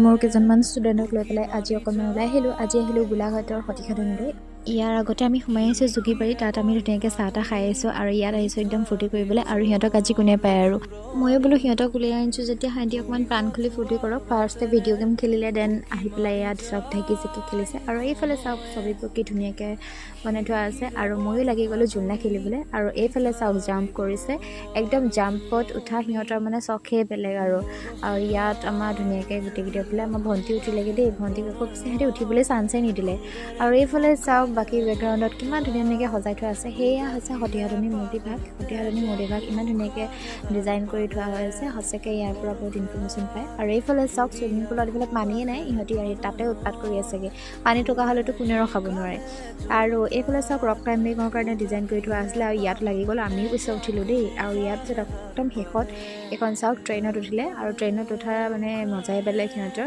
মোৰ কেইজনমান ষ্টুডেণ্টক লৈ পেলাই আজি অকণমান ওলাই আহিলোঁ গোলাঘাটৰ সতিসাধনীলৈ। ইয়াৰ আগতে আমি সোমাই আহিছোঁ জুগিবাৰী, তাত আমি ধুনীয়াকৈ চাহ তাহ খাই আহিছোঁ আৰু ইয়াত আহিছোঁ একদম ফূৰ্তি কৰিবলৈ। আৰু সিহঁতক আজি কোনে পায় আৰু ময়ো বোলো সিহঁতক উলিয়াই আনিছোঁ যেতিয়া সিহঁতি অকণমান প্ৰাণ খুলি ফূৰ্তি কৰক। ফাৰ্ষ্টে ভিডিঅ' গেম খেলিলে, দেন আহি পেলাই ইয়াত চব ঢেকি চেকি খেলিছে। আৰু এইফালে চাওক ছবিবোৰ কি ধুনীয়াকৈ বনাই থোৱা আছে আৰু ময়ো লাগি গ'লোঁ ঝুলনা খেলিবলৈ। আৰু এইফালে চাওক জাম্প কৰিছে, একদম জাম্পত উঠা সিহঁতৰ মানে চখেই বেলেগ। আৰু ইয়াত আমাৰ ধুনীয়াকৈ গোটেইকেইটা পেলাই আমাৰ ভণ্টি উঠিলেগৈ দেই, ভণ্টিক আকৌ পিছে সিহঁতি উঠিবলৈ চান্সেই নিদিলে। আৰু এইফালে চাওক বাকী বেকগ্ৰাউণ্ডত কিমান ধুনীয়াকৈ সজাই থোৱা আছে, সেয়া হৈছে সতিসাধনী মূৰ্তিভাগ। সতিসাধনী মূৰ্তিভাগ ইমান ধুনীয়াকৈ ডিজাইন কৰি থোৱা হৈ আছে, সঁচাকৈ ইয়াৰ পৰা বহুত ইনফৰ্মেশ্যন পায়। আৰু এইফালে চাওক চুইমিং পুলত এইফালে পানীয়ে নাই, ইহঁতি তাতে উৎপাত কৰি আছেগৈ, পানী থকা হ'লেতো কোনে ৰখাব নোৱাৰে। আৰু এইফালে চাওক ৰক ক্লাইম্বিঙৰ কাৰণে ডিজাইন কৰি থোৱা আছিলে আৰু ইয়াত লাগি গ'ল, আমিও পিছত উঠিলোঁ দেই। আৰু ইয়াৰ পিছত একদম শেষত এখন চাওক ট্ৰেইনত উঠিলে, আৰু ট্ৰেইনত উঠাৰ মানে মজাই বেলেগ সিহঁতৰ।